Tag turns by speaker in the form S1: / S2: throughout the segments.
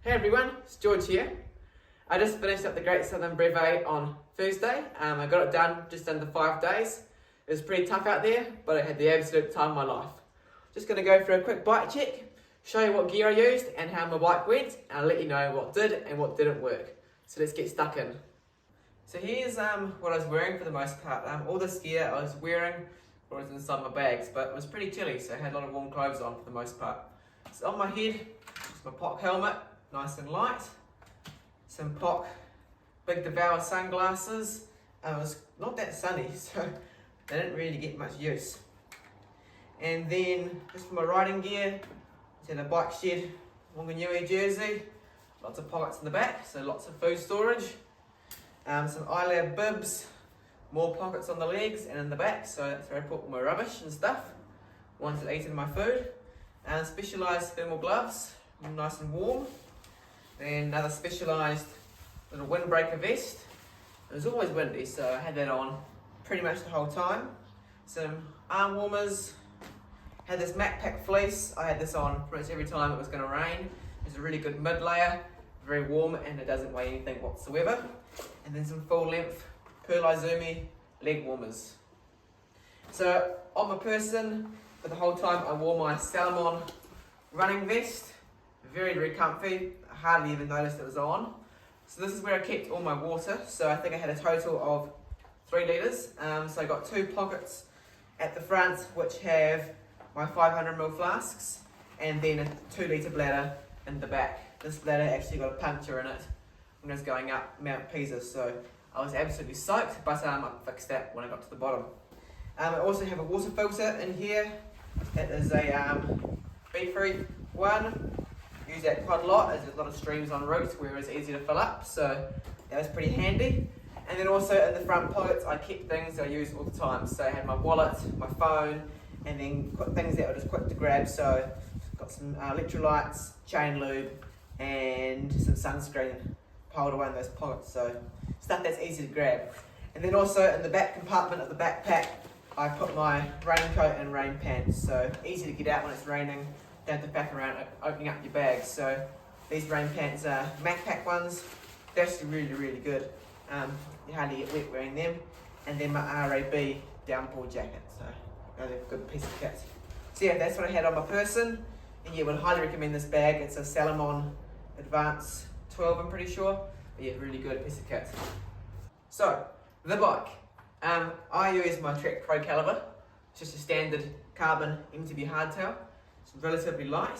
S1: Hey everyone, it's George here. I just finished up the Great Southern Brevet on Thursday. I got it done just under 5 days. It was pretty tough out there, but I had the absolute time of my life. Just going to go for a quick bike check, show you what gear I used and how my bike went, and I'll let you know what did and what didn't work. So let's get stuck in. So here's what I was wearing for the most part. All this gear I was wearing was inside my bags, but it was pretty chilly, so I had a lot of warm clothes on for the most part. So on my head, just my POC helmet, nice and light. Some POC Big Devour sunglasses. It was not that sunny, so they didn't really get much use. And then, just for my riding gear, I had a bike shed, Wanganui jersey, lots of pockets in the back, so lots of food storage. Some iLab bibs, more pockets on the legs and in the back, so that's where I put all my rubbish and stuff once I'd eaten my food. Specialised thermal gloves, nice and warm. Then another specialised little windbreaker vest. It was always windy, so I had that on pretty much the whole time. Some arm warmers. Had this MacPack fleece. I had this on pretty much every time it was going to rain. It's a really good mid layer, very warm, and it doesn't weigh anything whatsoever. And then some full length Pearl Izumi leg warmers. So on my person, for the whole time I wore my Salomon running vest. Very, very comfy. I hardly even noticed it was on. So this is where I kept all my water. So I think I had a total of 3 litres. So I got 2 pockets at the front which have my 500ml flasks, and then a 2 litre bladder in the back. This bladder actually got a puncture in it when I was going up Mount Pisa, so I was absolutely soaked, but I fixed that when I got to the bottom. I also have a water filter in here. It is a B3 one. Use that quite a lot as there's a lot of streams en route where it's easy to fill up, so that was pretty handy. And then also in the front pockets I kept things that I use all the time. So I had my wallet, my phone, and then things that were just quick to grab. So got some electrolytes, chain lube, and some sunscreen piled away in those pockets. So stuff that's easy to grab. And then also in the back compartment of the backpack I put my raincoat and rain pants. So easy to get out when it's raining. Don't have to faff around opening up your bags. So these rain pants are MacPack ones. They're actually really, really good. You hardly get wet wearing them. And then my RAB downpour jacket. So another good piece of kit. So yeah, that's what I had on my person. And yeah, would highly recommend this bag. It's a Salomon Advance 12, I'm pretty sure. But yeah, really good piece of kit. So, the bike. I use my Trek Pro caliber. It's just a standard carbon MTB hardtail. It's relatively light,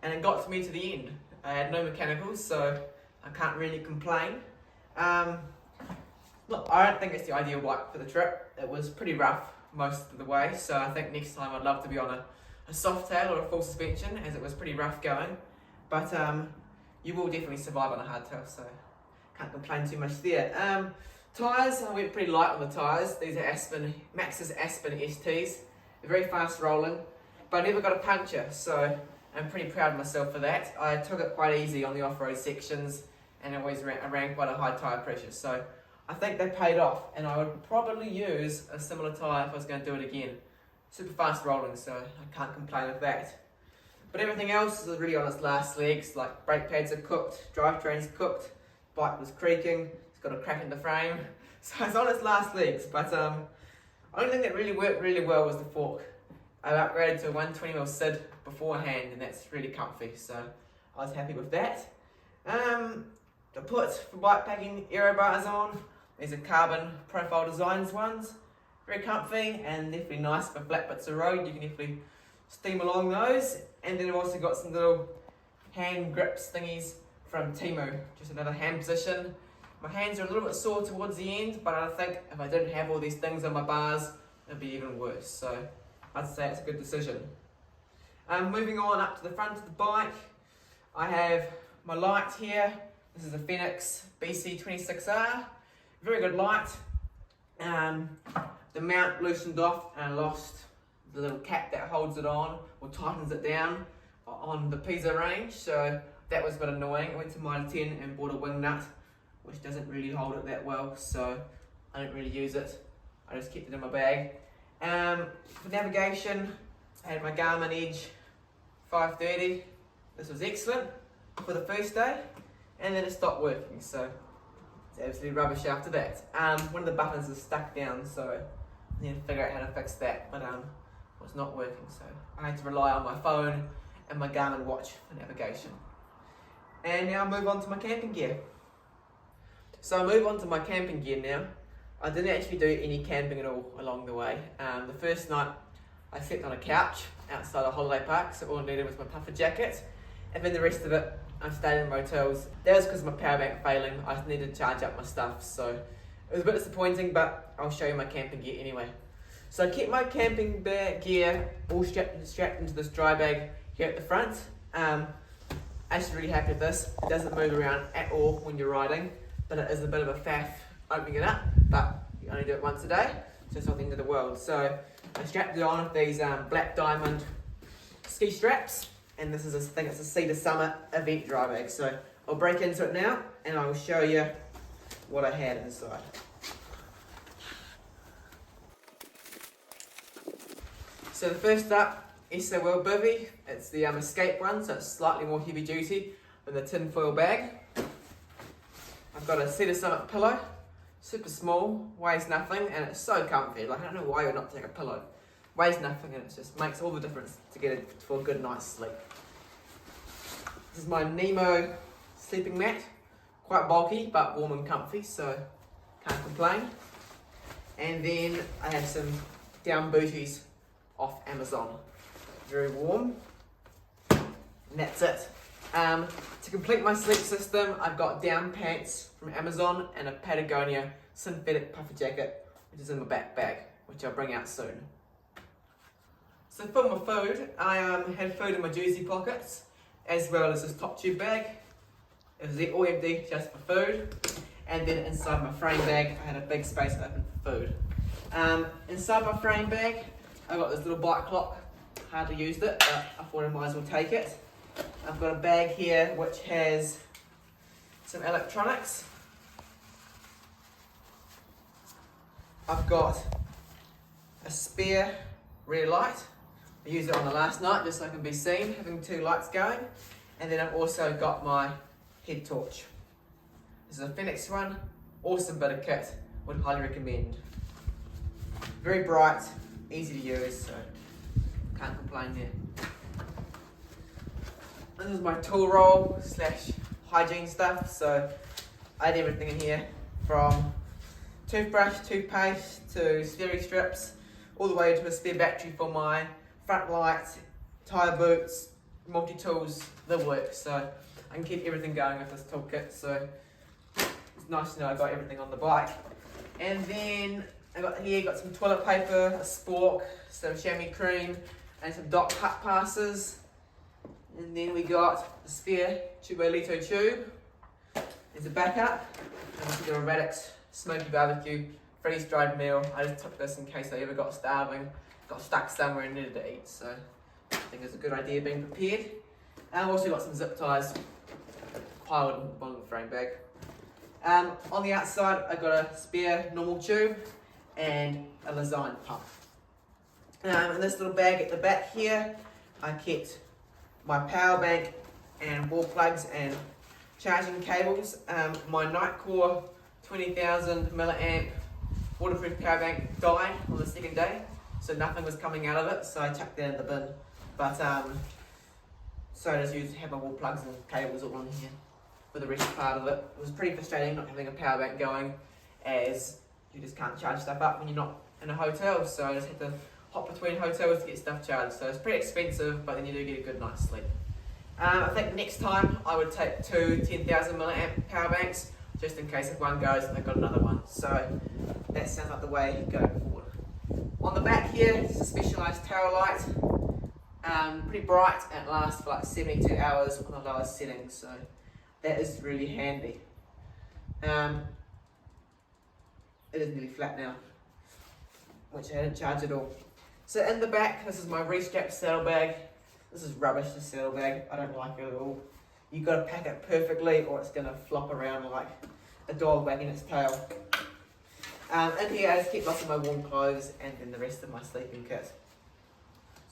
S1: and it got me to the end. I had no mechanicals, so I can't really complain. Look, I don't think it's the ideal bike for the trip. It was pretty rough most of the way, so I think next time I'd love to be on a soft tail or a full suspension, as it was pretty rough going. But you will definitely survive on a hardtail, so can't complain too much there. Tyres, I went pretty light on the tyres. These are Maxxis Aspen STs. They're very fast rolling, but I never got a puncture, so I'm pretty proud of myself for that. I took it quite easy on the off-road sections, and I ran quite a high tyre pressure, so I think they paid off, and I would probably use a similar tyre if I was going to do it again. Super fast rolling, so I can't complain with that. But everything else is really on its last legs, like brake pads are cooked, drivetrain's cooked, bike was creaking, it's got a crack in the frame, so it's on its last legs. But only thing that really worked really well was the fork. I upgraded to a 120mm SID beforehand, and that's really comfy, so I was happy with that. To put for bike packing aero bars on, these are carbon profile designs ones, very comfy and definitely nice for flat bits of road. You can definitely steam along those. And then I've also got some little hand grips thingies from Temu, just another hand position. My hands are a little bit sore towards the end, but I think if I didn't have all these things on my bars, it'd be even worse. So I'd say it's a good decision. Moving on up to the front of the bike, I have my light here. This is a Fenix BC26R, very good light. The mount loosened off and I lost the little cap that holds it on or tightens it down on the Pisa range, so that was a bit annoying. I went to Mitre 10 and bought a wing nut, which doesn't really hold it that well, so I don't really use it. I just kept it in my bag. For navigation, I had my Garmin Edge 530. This was excellent. for the first day, and then it stopped working, so it's absolutely rubbish after that. One of the buttons is stuck down, so I need to figure out how to fix that, but it was not working, so I had to rely on my phone and my Garmin watch for navigation. And now I'll move on to my camping gear. So I move on to my camping gear now. I didn't actually do any camping at all along the way. The first night I slept on a couch outside a holiday park, so all I needed was my puffer jacket, and then the rest of it I stayed in motels. That was because of my power bank failing. I just needed to charge up my stuff, so it was a bit disappointing, but I'll show you my camping gear anyway. So I kept my camping gear all strapped into this dry bag here at the front. I'm actually really happy with this. It doesn't move around at all when you're riding, but it is a bit of a faff opening it up, but you only do it once a day, so it's not the end of the world. So I strapped it on with these black diamond ski straps, and this is I think it's a Cedar Summit event dry bag. So I'll break into it now and I will show you what I had inside. So the first up is the World Bivvy. It's the escape one, so it's slightly more heavy duty than the tin foil bag. I've got a Cedar Summit pillow, super small, weighs nothing, and it's so comfy. Like, I don't know why you'd not take a pillow. Weighs nothing, and it just makes all the difference to get it for a good night's sleep. This is my Nemo sleeping mat, quite bulky but warm and comfy, so can't complain. And then I have some down booties off Amazon, very warm, and that's it. To complete my sleep system, I've got down pants from Amazon and a Patagonia synthetic puffer jacket, which is in my backpack, which I'll bring out soon. So for my food, I had food in my jersey pockets, as well as this top tube bag. It was all empty, just for food. And then inside my frame bag, I had a big space open for food. Inside my frame bag, I got this little bike clock. Hardly used it, but I thought I might as well take it. I've got a bag here which has some electronics. I've got a spare rear light. I used it on the last night just so I can be seen, having two lights going. And then I've also got my head torch. This is a Phoenix one, awesome bit of kit, would highly recommend. Very bright, easy to use, so can't complain there. This is my tool roll / hygiene stuff, so I had everything in here from toothbrush, toothpaste to steering strips, all the way to a spare battery for my front lights, tyre boots, multi-tools, the works. So I can keep everything going with this toolkit, so it's nice to know I got everything on the bike. And then I got some toilet paper, a spork, some chamois cream, and some Doc cut passes. And then we got a spare Tubolito tube as a backup. And this is a Radix smoky barbecue freeze-dried meal. I just took this in case I ever got starving, got stuck somewhere and needed to eat. So I think it's a good idea being prepared. And I've also got some zip ties piled in the bottom of the frame bag. On the outside, I got a spare normal tube and a Lezyne pump. In this little bag at the back here, I kept my power bank and wall plugs and charging cables. My Nightcore 20,000 milliamp waterproof power bank died on the second day, so nothing was coming out of it, so I chucked that in the bin. But so I just have my wall plugs and cables all on here for the rest part of it. It was pretty frustrating not having a power bank going, as you just can't charge stuff up when you're not in a hotel, so I just had to hop between hotels to get stuff charged. So it's pretty expensive, but then you do get a good night's sleep. I think next time I would take two 10,000 milliamp power banks, just in case if one goes and I've got another one. So that sounds like the way going forward. On the back here is a specialised tower light. Pretty bright and it lasts for like 72 hours on the lowest settings, so that is really handy. It is nearly flat now, which I hadn't charged at all. So in the back, this is my restrapped saddlebag. This is rubbish, this saddlebag. I don't like it at all. You've got to pack it perfectly or it's going to flop around like a dog wagging its tail. In here I just keep lots of my warm clothes and then the rest of my sleeping kit.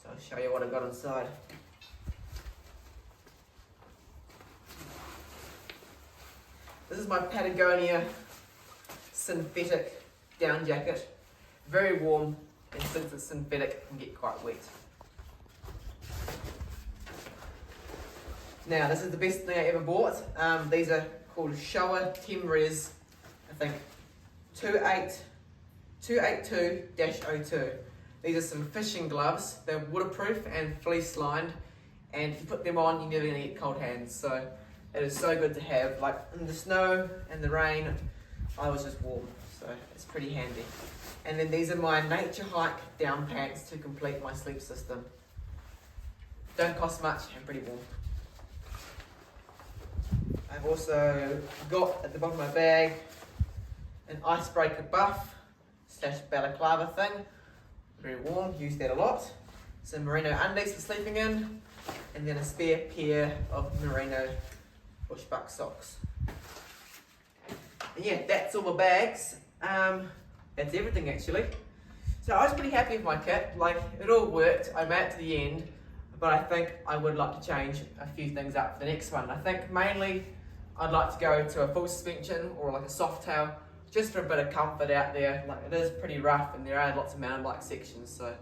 S1: So I'll show you what I've got inside. This is my Patagonia synthetic down jacket. Very warm, and since it's synthetic, it can get quite wet. Now, this is the best thing I ever bought. These are called Showa Temres, I think, 282-02. These are some fishing gloves. They're waterproof and fleece lined, and if you put them on, you're never going to get cold hands. So it is so good to have. Like in the snow and the rain, I was just warm, so it's pretty handy. And then these are my nature hike down pants to complete my sleep system. Don't cost much and pretty warm. I've also got at the bottom of my bag an icebreaker buff / balaclava thing. Very warm, use that a lot. Some merino undies for sleeping in, and then a spare pair of merino bushbuck socks. And yeah, that's all my bags. That's everything actually. So I was pretty happy with my kit. Like, it all worked. I made it to the end, but I think I would like to change a few things up for the next one. I think mainly I'd like to go to a full suspension or like a soft tail, just for a bit of comfort out there. Like, it is pretty rough and there are lots of mountain bike sections, so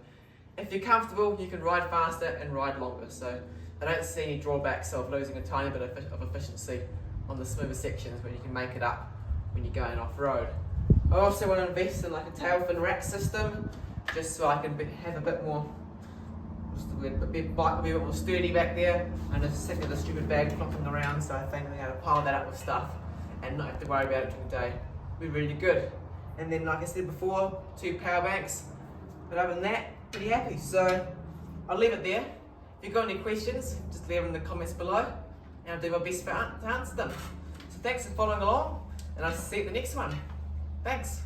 S1: if you're comfortable you can ride faster and ride longer. So I don't see any drawbacks of losing a tiny bit of efficiency on the smoother sections when you can make it up when you're going off-road. I also want to invest in like a tail fin rack system, just so I can have a bit more, the bike will be a bit more sturdy back there. I'm just sick of the stupid bag flopping around, so I think I'm going to pile that up with stuff and not have to worry about it during the day. It'll be really good. And then, like I said before, 2 power banks. But other than that, pretty happy. So I'll leave it there. If you've got any questions, just leave them in the comments below, and I'll do my best to answer them. So thanks for following along, and I'll see you at the next one. Thanks.